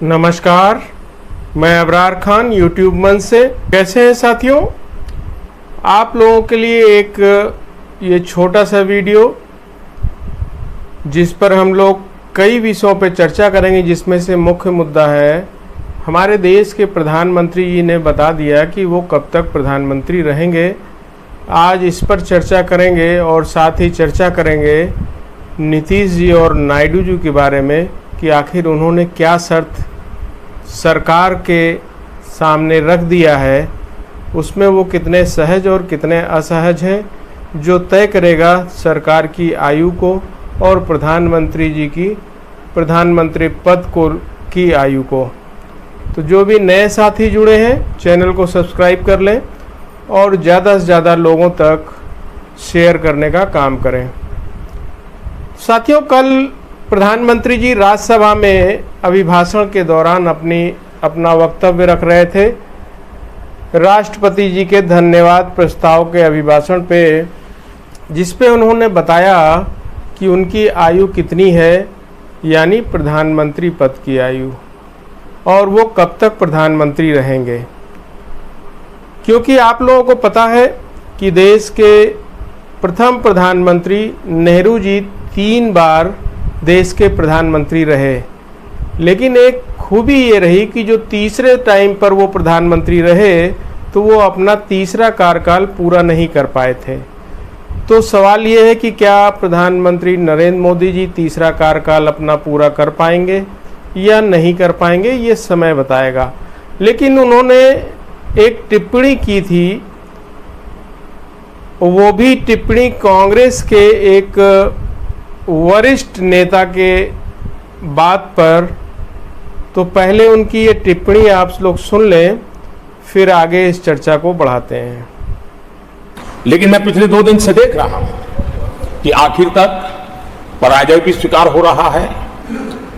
नमस्कार, मैं अबरार खान यूट्यूब मंच से। कैसे हैं साथियों? आप लोगों के लिए एक ये छोटा सा वीडियो जिस पर हम लोग कई विषयों पर चर्चा करेंगे, जिसमें से मुख्य मुद्दा है हमारे देश के प्रधानमंत्री जी ने बता दिया कि वो कब तक प्रधानमंत्री रहेंगे। आज इस पर चर्चा करेंगे और साथ ही चर्चा करेंगे नीतीश जी और नायडू जी के बारे में कि आखिर उन्होंने क्या शर्त सरकार के सामने रख दिया है, उसमें वो कितने सहज और कितने असहज हैं, जो तय करेगा सरकार की आयु को और प्रधानमंत्री जी की प्रधानमंत्री पद को की आयु को। तो जो भी नए साथी जुड़े हैं चैनल को सब्सक्राइब कर लें और ज़्यादा से ज़्यादा लोगों तक शेयर करने का काम करें। साथियों, कल प्रधानमंत्री जी राज्यसभा में अभिभाषण के दौरान अपना वक्तव्य रख रहे थे। राष्ट्रपति जी के धन्यवाद प्रस्ताव के अभिभाषण पे, जिस पे उन्होंने बताया कि उनकी आयु कितनी है, यानी प्रधानमंत्री पद की आयु, और वो कब तक प्रधानमंत्री रहेंगे। क्योंकि आप लोगों को पता है कि देश के प्रथम प्रधानमंत्री नेहरू जी 3 बार देश के प्रधानमंत्री रहे, लेकिन एक खूबी ये रही कि जो तीसरे टाइम पर वो प्रधानमंत्री रहे तो वो अपना तीसरा कार्यकाल पूरा नहीं कर पाए थे। तो सवाल ये है कि क्या प्रधानमंत्री नरेंद्र मोदी जी तीसरा कार्यकाल अपना पूरा कर पाएंगे या नहीं कर पाएंगे, ये समय बताएगा। लेकिन उन्होंने एक टिप्पणी की थी, वो भी टिप्पणी कांग्रेस के एक वरिष्ठ नेता के बात पर। तो पहले उनकी ये टिप्पणी आप लोग सुन लें, फिर आगे इस चर्चा को बढ़ाते हैं। लेकिन मैं पिछले 2 दिन से देख रहा हूं कि आखिर तक पराजय भी स्वीकार हो रहा है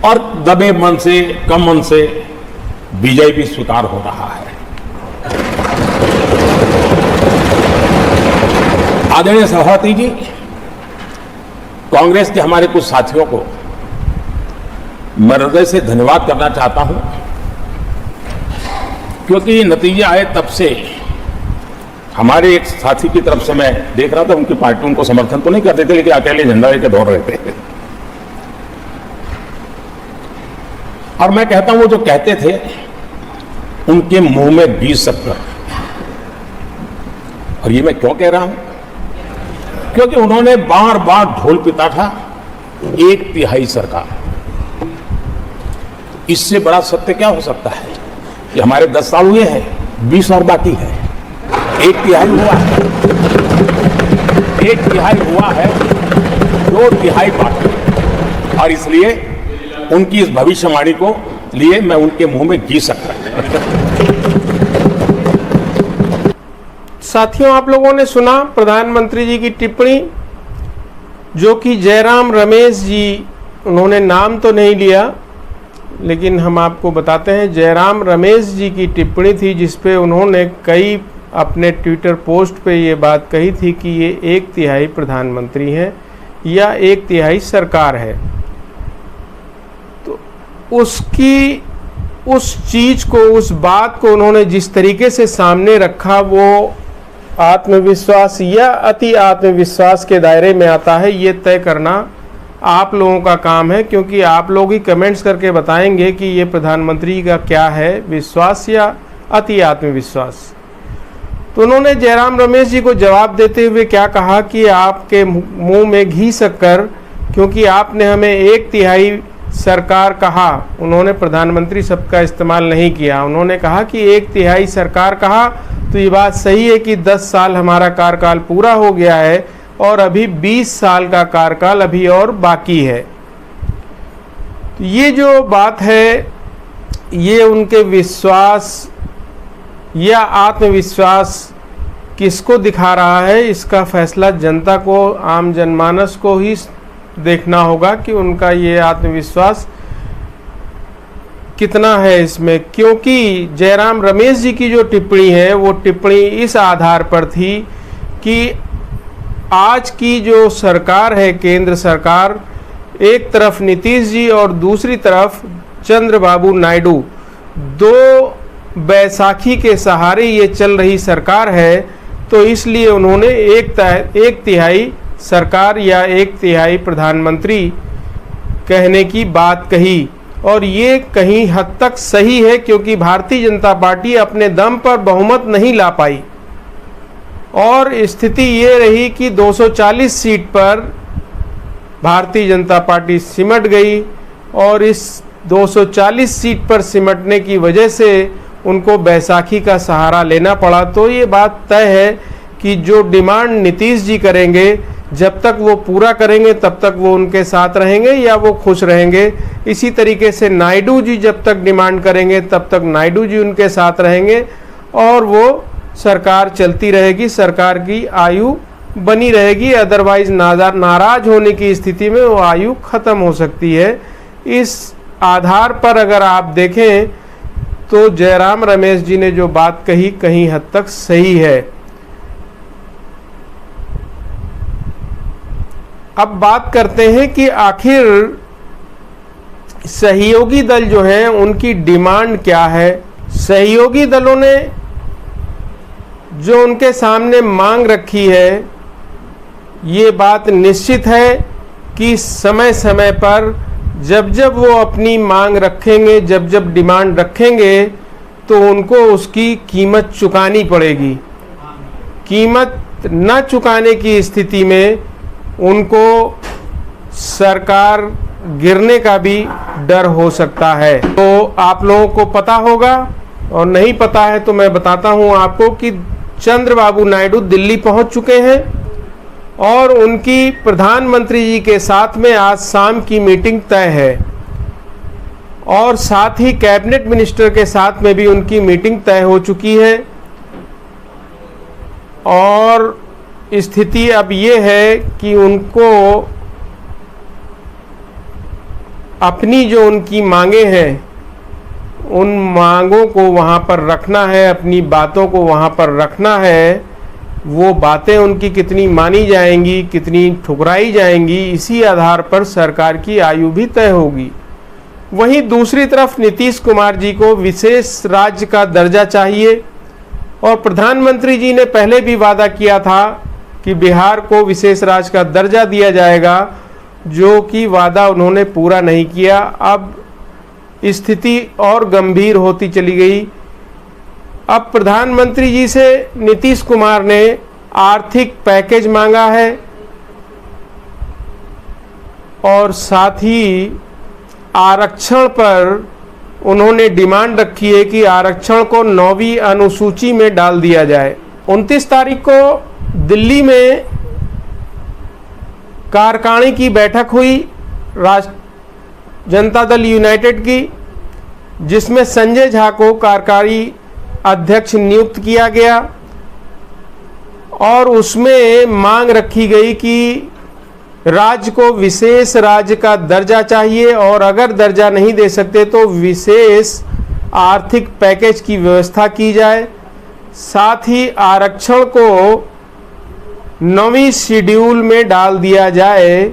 और दबे मन से, कम मन से विजय भी स्वीकार हो रहा है। आदरणीय सभापति जी, कांग्रेस के हमारे कुछ साथियों को मैं हृदय से धन्यवाद करना चाहता हूं, क्योंकि नतीजे आए तब से हमारे एक साथी की तरफ से मैं देख रहा था, उनकी पार्टी उनको समर्थन तो नहीं करते थे, लेकिन अकेले झंडा लेकर दौड़ रहे थे। और मैं कहता हूं, वो जो कहते थे उनके मुंह में 20 शक्कर। और ये मैं क्यों कह रहा हूं? क्योंकि उन्होंने बार बार ढोल पिटा था 1/3 सरकार। इससे बड़ा सत्य क्या हो सकता है कि हमारे 10 साल हुए हैं, 20 और बाकी है, 1/3 हुआ है, 1/3 हुआ है, 2/3 बाकी। और इसलिए उनकी इस भविष्यवाणी को लिए मैं उनके मुंह में घी सकता। साथियों, आप लोगों ने सुना प्रधानमंत्री जी की टिप्पणी, जो कि जयराम रमेश जी, उन्होंने नाम तो नहीं लिया, लेकिन हम आपको बताते हैं जयराम रमेश जी की टिप्पणी थी, जिस पे उन्होंने कई अपने ट्विटर पोस्ट पे ये बात कही थी कि ये 1/3 प्रधानमंत्री हैं या 1/3 सरकार है। तो उस चीज़ को, उस बात को उन्होंने जिस तरीके से सामने रखा, वो आत्मविश्वास या अति आत्मविश्वास के दायरे में आता है, ये तय करना आप लोगों का काम है। क्योंकि आप लोग ही कमेंट्स करके बताएंगे कि ये प्रधानमंत्री का क्या है, विश्वास या अति आत्मविश्वास। तो उन्होंने जयराम रमेश जी को जवाब देते हुए क्या कहा कि आपके मुंह में घी शक्कर, क्योंकि आपने हमें 1/3 सरकार कहा। उन्होंने प्रधानमंत्री शब्द का इस्तेमाल नहीं किया, उन्होंने कहा कि 1/3 सरकार कहा। तो ये बात सही है कि 10 साल हमारा कार्यकाल पूरा हो गया है और अभी 20 साल का कार्यकाल अभी और बाकी है। तो ये जो बात है, ये उनके विश्वास या आत्मविश्वास किसको दिखा रहा है, इसका फैसला जनता को, आम जनमानस को ही देखना होगा कि उनका ये आत्मविश्वास कितना है इसमें। क्योंकि जयराम रमेश जी की जो टिप्पणी है, वो टिप्पणी इस आधार पर थी कि आज की जो सरकार है, केंद्र सरकार, एक तरफ नीतीश जी और दूसरी तरफ चंद्रबाबू नायडू, दो बैसाखी के सहारे ये चल रही सरकार है, तो इसलिए उन्होंने एक तिहाई सरकार या एक तिहाई प्रधानमंत्री कहने की बात कही। और ये कहीं हद तक सही है, क्योंकि भारतीय जनता पार्टी अपने दम पर बहुमत नहीं ला पाई और स्थिति ये रही कि 240 सीट पर भारतीय जनता पार्टी सिमट गई और इस 240 सीट पर सिमटने की वजह से उनको बैसाखी का सहारा लेना पड़ा। तो ये बात तय है कि जो डिमांड नीतीश जी करेंगे, जब तक वो पूरा करेंगे तब तक वो उनके साथ रहेंगे या वो खुश रहेंगे। इसी तरीके से नायडू जी जब तक डिमांड करेंगे तब तक नायडू जी उनके साथ रहेंगे और वो सरकार चलती रहेगी, सरकार की आयु बनी रहेगी। अदरवाइज नाराज होने की स्थिति में वो आयु खत्म हो सकती है। इस आधार पर अगर आप देखें तो जयराम रमेश जी ने जो बात कही कहीं हद तक सही है। अब बात करते हैं कि आखिर सहयोगी दल जो हैं उनकी डिमांड क्या है। सहयोगी दलों ने जो उनके सामने मांग रखी है, ये बात निश्चित है कि समय समय पर जब जब वो अपनी मांग रखेंगे, जब जब डिमांड रखेंगे, तो उनको उसकी कीमत चुकानी पड़ेगी। कीमत न चुकाने की स्थिति में उनको सरकार गिरने का भी डर हो सकता है। तो आप लोगों को पता होगा, और नहीं पता है तो मैं बताता हूं आपको कि चंद्रबाबू नायडू दिल्ली पहुंच चुके हैं और उनकी प्रधानमंत्री जी के साथ में आज शाम की मीटिंग तय है और साथ ही कैबिनेट मिनिस्टर के साथ में भी उनकी मीटिंग तय हो चुकी है। और स्थिति अब ये है कि उनको अपनी जो उनकी मांगे हैं उन मांगों को वहाँ पर रखना है, अपनी बातों को वहाँ पर रखना है। वो बातें उनकी कितनी मानी जाएंगी, कितनी ठुकराई जाएंगी, इसी आधार पर सरकार की आयु भी तय होगी। वहीं दूसरी तरफ नीतीश कुमार जी को विशेष राज्य का दर्जा चाहिए और प्रधानमंत्री जी ने पहले भी वादा किया था कि बिहार को विशेष राज्य का दर्जा दिया जाएगा, जो कि वादा उन्होंने पूरा नहीं किया। अब स्थिति और गंभीर होती चली गई। अब प्रधानमंत्री जी से नीतीश कुमार ने आर्थिक पैकेज मांगा है और साथ ही आरक्षण पर उन्होंने डिमांड रखी है कि आरक्षण को 9वीं अनुसूची में डाल दिया जाए। 29 तारीख को दिल्ली में कार्यकारिणी की बैठक हुई जनता दल यूनाइटेड की, जिसमें संजय झा को कार्यकारी अध्यक्ष नियुक्त किया गया और उसमें मांग रखी गई कि राज्य को विशेष राज्य का दर्जा चाहिए और अगर दर्जा नहीं दे सकते तो विशेष आर्थिक पैकेज की व्यवस्था की जाए। साथ ही आरक्षण को 9वीं शेड्यूल में डाल दिया जाए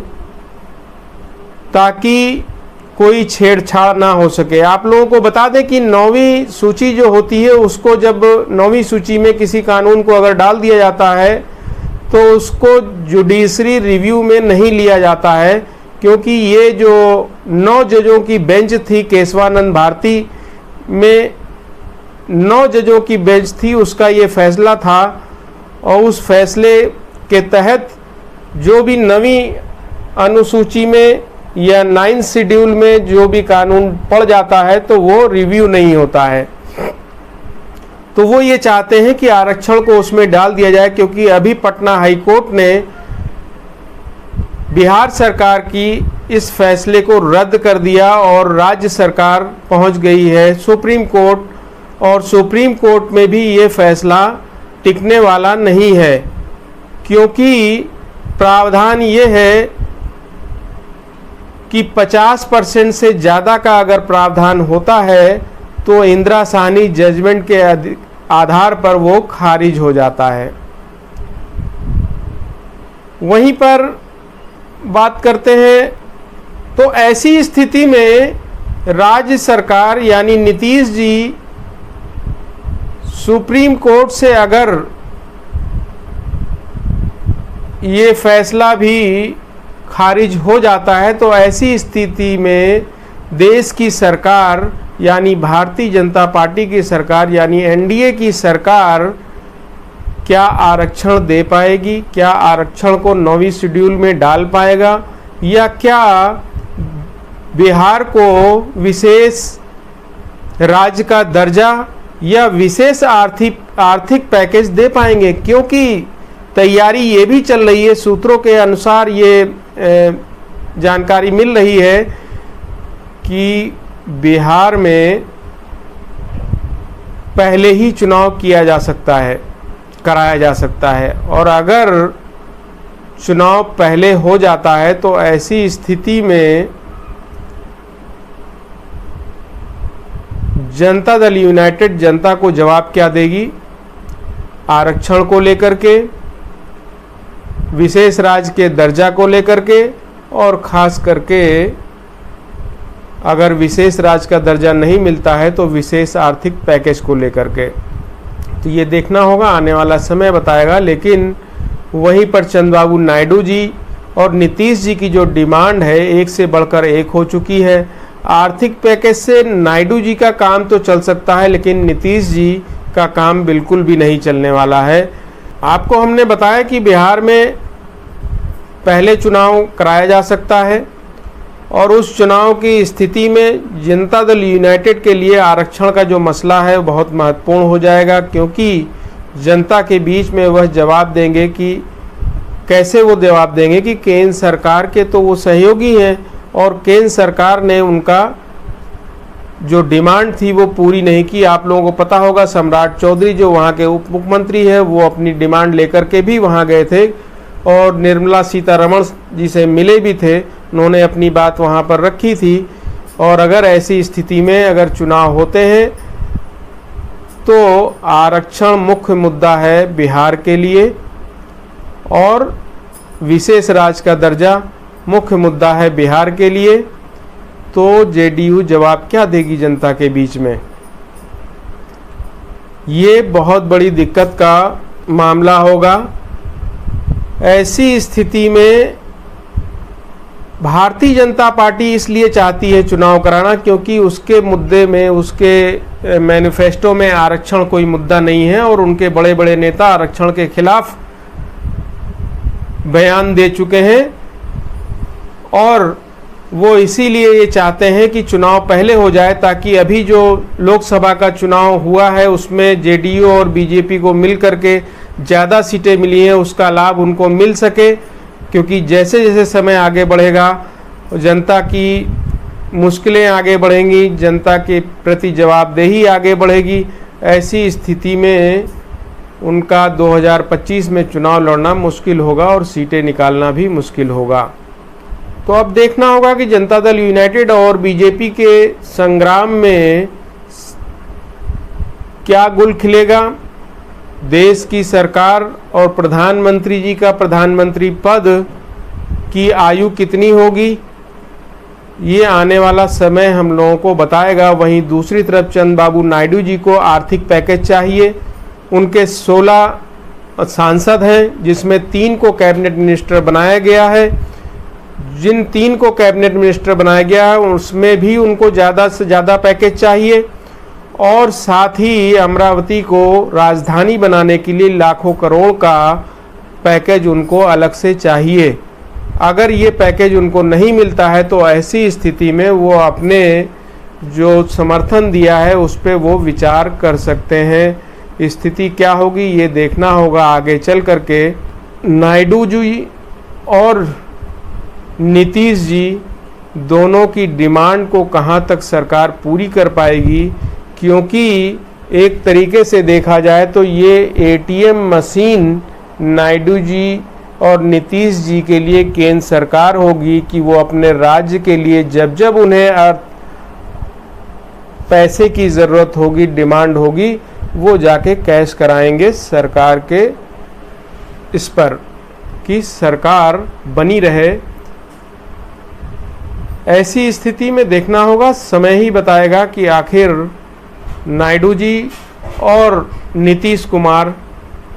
ताकि कोई छेड़छाड़ ना हो सके। आप लोगों को बता दें कि 9वीं सूची जो होती है उसको जब 9वीं सूची में किसी कानून को अगर डाल दिया जाता है तो उसको जुडिशरी रिव्यू में नहीं लिया जाता है, क्योंकि ये जो 9 जजों की बेंच थी केशवानंद भारती में, 9 जजों की बेंच थी, उसका ये फैसला था और उस फैसले के तहत जो भी 9वीं अनुसूची में या 9th शेड्यूल में जो भी कानून पड़ जाता है तो वो रिव्यू नहीं होता है। तो वो ये चाहते हैं कि आरक्षण को उसमें डाल दिया जाए, क्योंकि अभी पटना हाई कोर्ट ने बिहार सरकार की इस फैसले को रद्द कर दिया और राज्य सरकार पहुंच गई है सुप्रीम कोर्ट और सुप्रीम कोर्ट में भी ये फैसला टिकने वाला नहीं है, क्योंकि प्रावधान ये है कि 50% से ज़्यादा का अगर प्रावधान होता है तो इंदिरा साहनी जजमेंट के आधार पर वो खारिज हो जाता है। वहीं पर बात करते हैं तो ऐसी स्थिति में राज्य सरकार यानी नीतीश जी सुप्रीम कोर्ट से अगर ये फैसला भी खारिज हो जाता है तो ऐसी स्थिति में देश की सरकार यानी भारतीय जनता पार्टी की सरकार यानी एनडीए की सरकार क्या आरक्षण दे पाएगी, क्या आरक्षण को 9वीं शेड्यूल में डाल पाएगा, या क्या बिहार को विशेष राज्य का दर्जा या विशेष आर्थिक पैकेज दे पाएंगे। क्योंकि तैयारी ये भी चल रही है, सूत्रों के अनुसार ये जानकारी मिल रही है कि बिहार में पहले ही चुनाव किया जा सकता है, कराया जा सकता है, और अगर चुनाव पहले हो जाता है तो ऐसी स्थिति में जनता दल यूनाइटेड जनता को जवाब क्या देगी आरक्षण को लेकर के, विशेष राज्य के दर्जा को लेकर के, और खास करके अगर विशेष राज्य का दर्जा नहीं मिलता है तो विशेष आर्थिक पैकेज को लेकर के। तो ये देखना होगा, आने वाला समय बताएगा। लेकिन वहीं पर चंद्रबाबू नायडू जी और नीतीश जी की जो डिमांड है एक से बढ़कर एक हो चुकी है। आर्थिक पैकेज से नायडू जी का काम तो चल सकता है, लेकिन नीतीश जी का काम बिल्कुल भी नहीं चलने वाला है। आपको हमने बताया कि बिहार में पहले चुनाव कराया जा सकता है, और उस चुनाव की स्थिति में जनता दल यूनाइटेड के लिए आरक्षण का जो मसला है बहुत महत्वपूर्ण हो जाएगा, क्योंकि जनता के बीच में वह जवाब देंगे कि कैसे वो जवाब देंगे कि केंद्र सरकार के तो वो सहयोगी हैं और केंद्र सरकार ने उनका जो डिमांड थी वो पूरी नहीं की। आप लोगों को पता होगा सम्राट चौधरी जो वहाँ के उप मुख्यमंत्री है वो अपनी डिमांड लेकर के भी वहाँ गए थे और निर्मला सीतारमण जी से मिले भी थे, उन्होंने अपनी बात वहाँ पर रखी थी। और अगर ऐसी स्थिति में अगर चुनाव होते हैं तो आरक्षण मुख्य मुद्दा है बिहार के लिए, और विशेष राज्य का दर्जा मुख्य मुद्दा है बिहार के लिए। तो जेडीयू जवाब क्या देगी जनता के बीच में, ये बहुत बड़ी दिक्कत का मामला होगा। ऐसी स्थिति में भारतीय जनता पार्टी इसलिए चाहती है चुनाव कराना क्योंकि उसके मुद्दे में, उसके मैनिफेस्टो में आरक्षण कोई मुद्दा नहीं है, और उनके बड़े बड़े नेता आरक्षण के खिलाफ बयान दे चुके हैं। और वो इसीलिए ये चाहते हैं कि चुनाव पहले हो जाए ताकि अभी जो लोकसभा का चुनाव हुआ है उसमें जेडीयू और बीजेपी को मिल करके ज़्यादा सीटें मिली हैं, उसका लाभ उनको मिल सके। क्योंकि जैसे जैसे समय आगे बढ़ेगा जनता की मुश्किलें आगे बढ़ेंगी, जनता के प्रति जवाबदेही आगे बढ़ेगी। ऐसी स्थिति में उनका 2025 में चुनाव लड़ना मुश्किल होगा और सीटें निकालना भी मुश्किल होगा। तो अब देखना होगा कि जनता दल यूनाइटेड और बीजेपी के संग्राम में क्या गुल खिलेगा। देश की सरकार और प्रधानमंत्री जी का प्रधानमंत्री पद की आयु कितनी होगी, ये आने वाला समय हम लोगों को बताएगा। वहीं दूसरी तरफ चंद्रबाबू नायडू जी को आर्थिक पैकेज चाहिए। उनके 16 सांसद हैं जिसमें 3 को कैबिनेट मिनिस्टर बनाया गया है। जिन 3 को कैबिनेट मिनिस्टर बनाया गया है उसमें भी उनको ज़्यादा से ज़्यादा पैकेज चाहिए, और साथ ही अमरावती को राजधानी बनाने के लिए लाखों करोड़ का पैकेज उनको अलग से चाहिए। अगर ये पैकेज उनको नहीं मिलता है तो ऐसी स्थिति में वो अपने जो समर्थन दिया है उस पर वो विचार कर सकते हैं। स्थिति क्या होगी ये देखना होगा आगे चल करके। नायडू जी और नीतीश जी दोनों की डिमांड को कहाँ तक सरकार पूरी कर पाएगी, क्योंकि एक तरीके से देखा जाए तो ये एटीएम मशीन नायडू जी और नीतीश जी के लिए केंद्र सरकार होगी कि वो अपने राज्य के लिए जब जब उन्हें पैसे की ज़रूरत होगी, डिमांड होगी, वो जाके कैश कराएंगे सरकार के इस पर कि सरकार बनी रहे ऐसी स्थिति में देखना होगा, समय ही बताएगा कि आखिर नायडू जी और नीतीश कुमार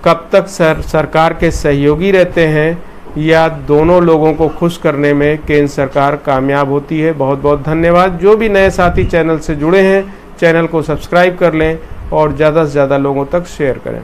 कब तक सरकार के सहयोगी रहते हैं या दोनों लोगों को खुश करने में केंद्र सरकार कामयाब होती है। बहुत बहुत धन्यवाद। जो भी नए साथी चैनल से जुड़े हैं, चैनल को सब्सक्राइब कर लें और ज़्यादा से ज़्यादा लोगों तक शेयर करें।